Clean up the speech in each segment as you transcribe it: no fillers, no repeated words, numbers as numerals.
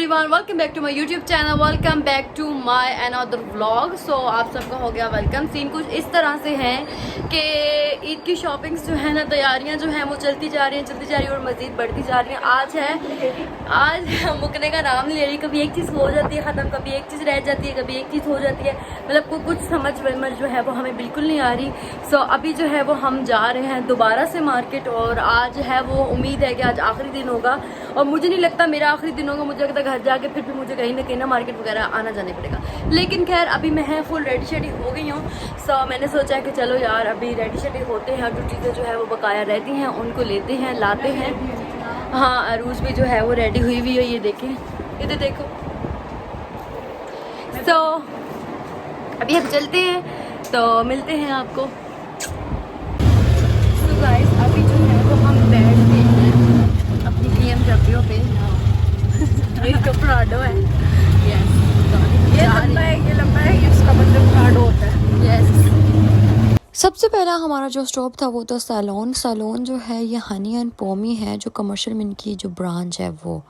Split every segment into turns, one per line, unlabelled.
Everyone, welcome back to my YouTube channel, welcome back to my another vlog. So आप सबका हो गया welcome. Scene कुछ इस तरह से है कि ईद की शॉपिंग्स जो है ना, तैयारियां जो हैं वो चलती जा रही हैं और मज़ीद बढ़ती जा रही हैं। आज मुकने का नाम नहीं ले रही। कभी एक चीज़ हो जाती है ख़त्म, कभी एक चीज़ रह जाती है, कभी एक चीज़ हो जाती है। मतलब को कुछ समझ जो है वो हमें बिल्कुल नहीं आ रही। सो अभी जो है वो हम जा रहे हैं दोबारा से मार्केट, और आज है वो उम्मीद है कि आज आखिरी दिन होगा। और मुझे नहीं लगता मेरा आखिरी दिन होगा, मुझे लगता घर जाके फिर भी मुझे कहीं ना कहीं ना मार्केट वगैरह आना जाने पड़ेगा। लेकिन खैर अभी मैं फुल रेडी शेडी हो गई हूँ। सो मैंने सोचा कि चलो यार अभी रेडी शेडी होते हैं, जो चीज़ें जो है वो बकाया रहती हैं उनको लेते हैं, लाते हैं। हाँ, अरूज भी जो है वो रेडी हुई हुई है, ये देखें, इधर देखो। सो अभी हम चलते हैं, तो मिलते हैं आपको। सो गाइस अभी जो है वो हम बैठ गए हैं अपनी BMW पे। इसका प्राडो है। यस, ये लंबा है, इसका मतलब प्राडो होता है। यस। सबसे पहला हमारा जो स्टॉप था वो था सैलून जो है ये हनी एंड पॉमी है, जो कमर्शियल में इनकी जो ब्रांच है वो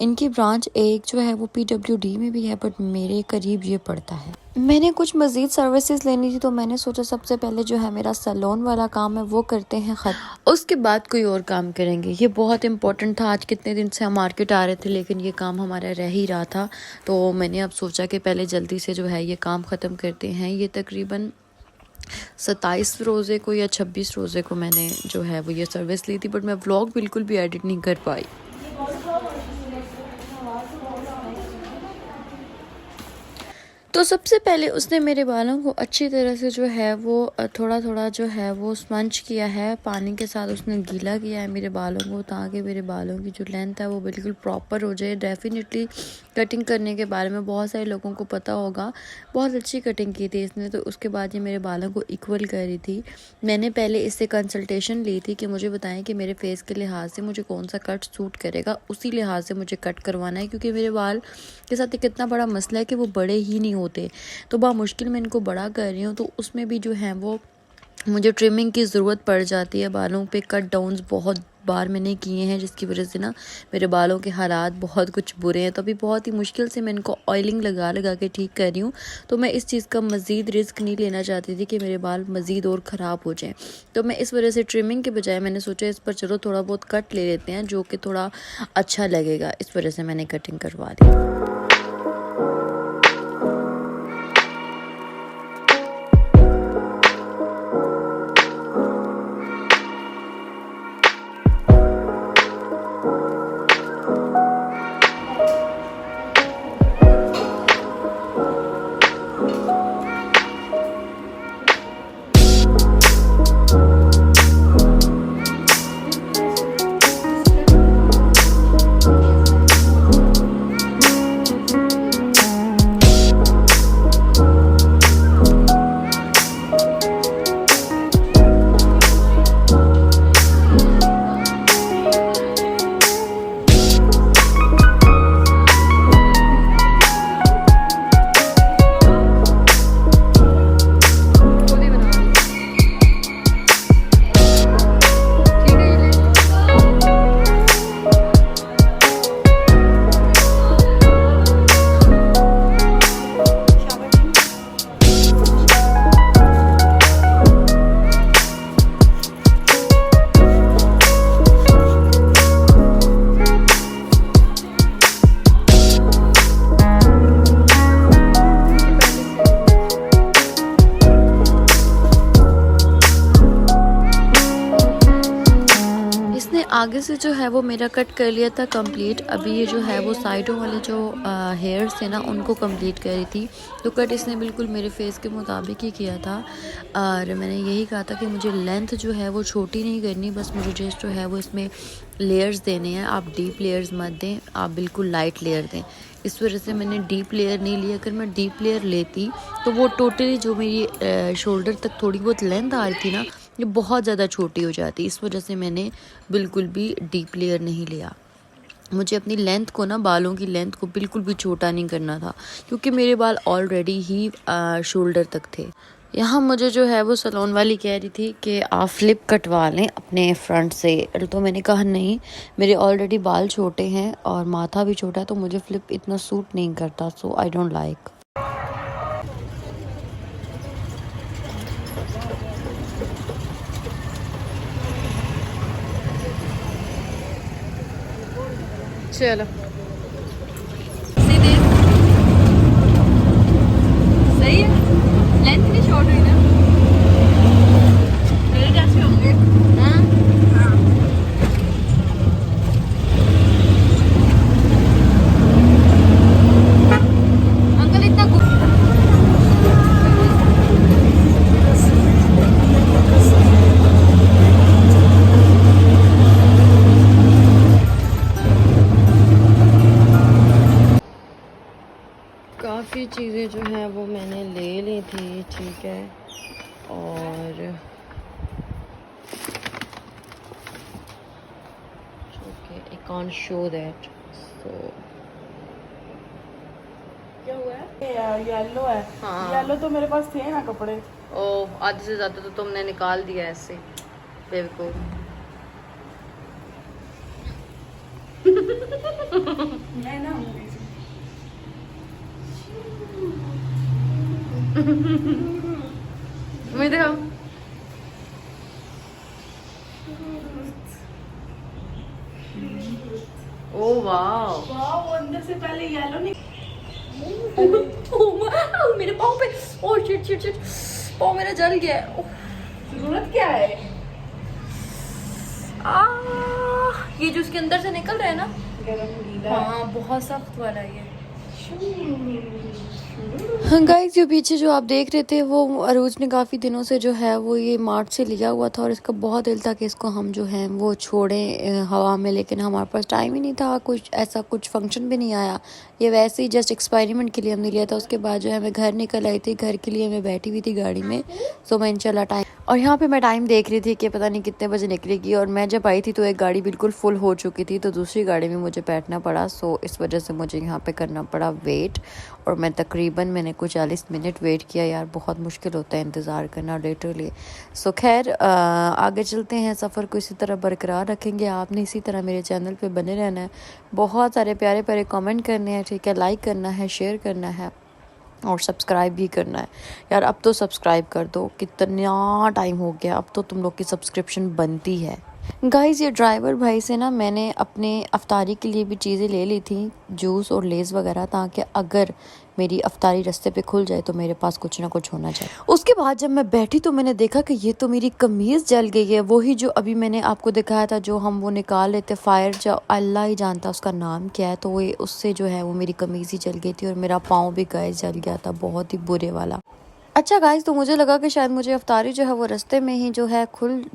इनकी ब्रांच एक जो है वो PWD में भी है, बट मेरे करीब ये पड़ता है। मैंने कुछ मज़ीद सर्विसेज लेनी थी, तो मैंने सोचा सबसे पहले जो है मेरा सैलून वाला काम है वो करते हैं ख़त्म, उसके बाद कोई और काम करेंगे। ये बहुत इंपॉर्टेंट था। आज कितने दिन से हम मार्केट आ रहे थे लेकिन ये काम हमारा रह ही रहा था, तो मैंने अब सोचा कि पहले जल्दी से जो है ये काम ख़त्म करते हैं। ये तकरीबन 27 रोज़े को या 26 रोज़े को मैंने जो है वो ये सर्विस ली थी, बट मैं व्लॉग बिल्कुल भी एडिट नहीं कर पाई। तो सबसे पहले उसने मेरे बालों को अच्छी तरह से जो है वो थोड़ा थोड़ा जो है वो स्पंज किया है, पानी के साथ उसने गीला किया है मेरे बालों को, ताकि मेरे बालों की जो लेंथ है वो बिल्कुल प्रॉपर हो जाए। डेफिनेटली कटिंग करने के बारे में बहुत सारे लोगों को पता होगा, बहुत अच्छी कटिंग की थी इसने। तो उसके बाद ये मेरे बालों को इक्वल कर रही थी। मैंने पहले इससे कंसल्टेशन ली थी कि मुझे बताएं कि मेरे फेस के लिहाज से मुझे कौन सा कट सूट करेगा, उसी लिहाज से मुझे कट करवाना है, क्योंकि मेरे बाल के साथ एक इतना बड़ा मसला है कि वो बड़े ही नहीं होते। तो बहुत मुश्किल में इनको बड़ा कर रही हूँ, तो उसमें भी जो है वो मुझे ट्रिमिंग की ज़रूरत पड़ जाती है। बालों पे कट डाउन्स बहुत बार मैंने किए हैं, जिसकी वजह से ना मेरे बालों के हालात बहुत कुछ बुरे हैं। तो अभी बहुत ही मुश्किल से मैं इनको ऑयलिंग लगा के ठीक कर रही हूँ। तो मैं इस चीज़ का मज़ीद रिस्क नहीं लेना चाहती थी कि मेरे बाल मज़ीद और ख़राब हो जाएं। तो मैं इस वजह से ट्रिमिंग के बजाय मैंने सोचा इस पर चलो थोड़ा बहुत कट ले लेते हैं, जो कि थोड़ा अच्छा लगेगा। इस वजह से मैंने कटिंग करवा दी। आगे से जो है वो मेरा कट कर लिया था कंप्लीट। अभी ये जो है वो साइडों वाले जो हेयर्स थे ना उनको कंप्लीट कर रही थी। तो कट इसने बिल्कुल मेरे फेस के मुताबिक ही किया था, और मैंने यही कहा था कि मुझे लेंथ जो है वो छोटी नहीं करनी, बस मुझे जस्ट जो है वो इसमें लेयर्स देने हैं। आप डीप लेयर्स मत दें, आप बिल्कुल लाइट लेयर दें। इस वजह से मैंने डीप लेयर नहीं लिया। अगर मैं डीप लेयर लेती तो वो टोटली जो मेरी शोल्डर तक थोड़ी बहुत लेंथ आ रही थी ना, ये बहुत ज़्यादा छोटी हो जाती। इस वजह से मैंने बिल्कुल भी डीप लेयर नहीं लिया। मुझे अपनी लेंथ को ना, बालों की लेंथ को बिल्कुल भी छोटा नहीं करना था, क्योंकि मेरे बाल ऑलरेडी ही शोल्डर तक थे। यहाँ मुझे जो है वो सलोन वाली कह रही थी कि आप फ्लिप कटवा लें अपने फ्रंट से, तो मैंने कहा नहीं, मेरे ऑलरेडी बाल छोटे हैं और माथा भी छोटा है, तो मुझे फ्लिप इतना सूट नहीं करता, सो आई डोंट लाइक। चलो सही है, लेंथ नहीं शॉर्ट हुई ना, मेरे जैसे होंगे। हाँ अंकल इतना काफ़ी चीज़ें जो हैं वो मैंने ले ली थी, ठीक है, और okay I can't show that, so
क्या हुआ है? येलो है।
हाँ।
येलो तो मेरे पास थे ना कपड़े।
ओ आधे से ज़्यादा तो तुमने निकाल दिया ऐसे, बेवकूफ।
मैं ना
मुझे दिखाओ। ओ वाह,
वो अंदर से पहले येलो नहीं।
मेरे पाँव पे, ओ शिट शिट शिट, पाँव मेरा जल गया है। ओह,
जरूरत क्या है?
ये जो उसके अंदर से निकल रहा है ना,
गरम गीला।
हाँ बहुत सख्त वाला है ये। हाँ गाइस, जो पीछे जो आप देख रहे थे वो अरूज ने काफ़ी दिनों से जो है वो ये मार्ट से लिया हुआ था, और इसका बहुत दिल था कि इसको हम जो है वो छोड़ें हवा में, लेकिन हमारे पास टाइम ही नहीं था, कुछ ऐसा कुछ फंक्शन भी नहीं आया, ये वैसे ही जस्ट एक्सपेरिमेंट के लिए हमने लिया था। उसके बाद जो है मैं घर निकल आई थी, घर के लिए मैं बैठी हुई थी गाड़ी में, सो मैं इंशाल्लाह टाइम, और यहाँ पे मैं टाइम देख रही थी कि पता नहीं कितने बजे निकलेगी, और मैं जब आई थी तो एक गाड़ी बिल्कुल फुल हो चुकी थी, तो दूसरी गाड़ी में मुझे बैठना पड़ा, सो इस वजह से मुझे यहाँ पे करना पड़ा वेट, और मैं तकरीबन मैंने कुछ 40 मिनट वेट किया यार, बहुत मुश्किल होता है इंतज़ार करना लिटरली। सो खैर आगे चलते हैं, सफ़र को इसी तरह बरकरार रखेंगे, आपने इसी तरह मेरे चैनल पे बने रहना है, बहुत सारे प्यारे प्यारे कमेंट करने हैं, ठीक है, लाइक करना है, शेयर करना है, और सब्सक्राइब भी करना है यार। अब तो सब्सक्राइब कर दो, कितना टाइम हो गया, अब तो तुम लोग की सब्सक्रिप्शन बनती है। गाइस, ये ड्राइवर भाई से ना मैंने अपने अफ्तारी के लिए भी चीज़ें ले ली थी, जूस और लेज़ वगैरह, ताकि अगर मेरी अफ्तारी रास्ते पे खुल जाए तो मेरे पास कुछ ना कुछ होना चाहिए। उसके बाद जब मैं बैठी तो मैंने देखा कि ये तो मेरी कमीज़ जल गई है, वही जो अभी मैंने आपको दिखाया था, जो हम वो निकाल लेते फायर, जो अल्लाह ही जानता उसका नाम क्या है, तो वो उससे जो है वो मेरी कमीज़ ही जल गई थी, और मेरा पाँव भी गाइस जल गया था, बहुत ही बुरे वाला। अच्छा गाइस, तो मुझे लगा कि शायद मुझे अफ्तारी जो है वो रास्ते में ही जो है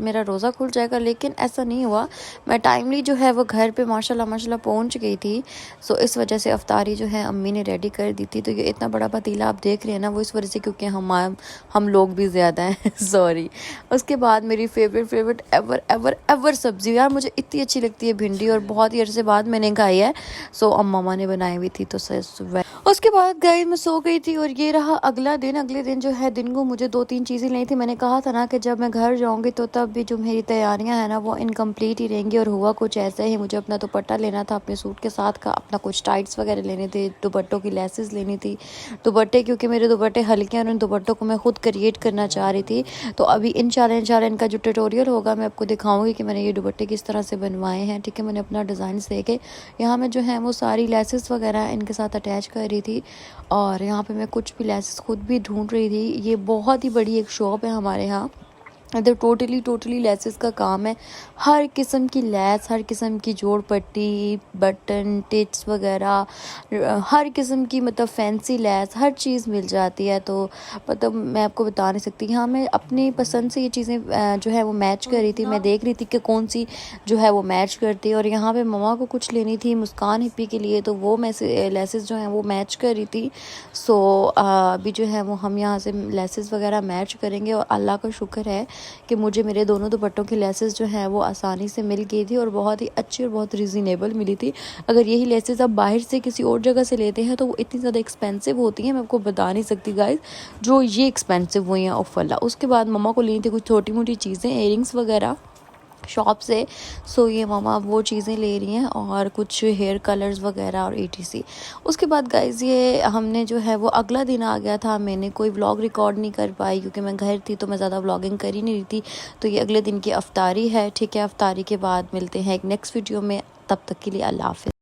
मेरा रोज़ा खुल जाएगा, लेकिन ऐसा नहीं हुआ। मैं टाइमली जो है वो घर पे माशाल्लाह माशाल्लाह पहुंच गई थी, सो इस वजह से अफ्तारी जो है अम्मी ने रेडी कर दी थी। तो ये इतना बड़ा पतीला आप देख रहे हैं ना, वो इस वजह से क्योंकि हम लोग भी ज़्यादा हैं सॉरी। उसके बाद मेरी फेवरेट एवर एवर एवर सब्ज़ी, यार मुझे इतनी अच्छी लगती है भिंडी, और बहुत ही अरसे बाद मैंने खाई है, सो अम्मा ने बनाई हुई थी, तो उसके बाद गई मैं सो गई थी, और ये रहा अगला दिन। अगले दिन जो है दिन को मुझे 2-3 चीज़ें लेनी थी, मैंने कहा था ना कि जब मैं घर जाऊंगी तो तब भी जो मेरी तैयारियां हैं ना वो इनकम्प्लीट ही रहेंगी, और हुआ कुछ ऐसा ही। मुझे अपना दुपट्टा लेना था अपने सूट के साथ का, अपना कुछ टाइट्स वगैरह लेने थे, दुपट्टों की लेसेस लेनी थी, दुपट्टे क्योंकि मेरे दुपट्टे हल्के हैं और उन दुपट्टों को मैं खुद क्रिएट करना चाह रही थी। तो अभी इंशाल्लाह इनका जो ट्यूटोरियल होगा मैं आपको दिखाऊंगी कि मैंने ये दुपट्टे किस तरह से बनवाए हैं, ठीक है। मैंने अपना डिज़ाइन दे के यहाँ मैं जो है वो सारी लेसेस वगैरह इनके साथ अटैच कर रही थी, और यहाँ पे मैं कुछ भी लेसेस खुद भी ढूंढ रही थी। ये बहुत ही बड़ी एक शॉप है हमारे यहाँ, इधर टोटली लेसेस का काम है, हर किस्म की लेस, हर किस्म की जोड़ पट्टी, बटन, टिट्स वगैरह, हर किस्म की मतलब फैंसी लेस, हर चीज़ मिल जाती है। तो मतलब मैं आपको बता नहीं सकती, यहाँ मैं अपनी पसंद से ये चीज़ें जो है वो मैच कर रही थी, मैं देख रही थी कि कौन सी जो है वो मैच करती है। और यहाँ पे ममा को कुछ लेनी थी मुस्कान हिप्पी के लिए, तो वो मैं लेसेस जो हैं वो मैच कर रही थी। सो अभी जो है वो हम यहाँ से लेसेस वगैरह मैच करेंगे, और अल्लाह का शुक्र है कि मुझे मेरे दोनों दुपट्टों की लेसेस जो हैं वो आसानी से मिल गई थी और बहुत ही अच्छी और बहुत रीज़नेबल मिली थी। अगर यही लेसेस आप बाहर से किसी और जगह से लेते हैं तो वो इतनी ज़्यादा एक्सपेंसिव होती हैं, मैं आपको बता नहीं सकती गाइस, जो ये एक्सपेंसिव हुई हैं ऑफरला। उसके बाद मम्मा को ली थी कुछ छोटी मोटी चीज़ें, इयरिंग्स वगैरह शॉप से। सो ये मम्मा वो चीज़ें ले रही हैं और कुछ हेयर कलर्स वगैरह और ETC। उसके बाद गाइज़ ये हमने जो है वो अगला दिन आ गया था, मैंने कोई व्लॉग रिकॉर्ड नहीं कर पाई क्योंकि मैं घर थी तो मैं ज़्यादा व्लॉगिंग कर ही नहीं रही थी। तो ये अगले दिन की अफ्तारी है, ठीक है। अफ्तारी के बाद मिलते हैं एक नेक्स्ट वीडियो में, तब तक के लिए अल्लाह हाफ़िज़।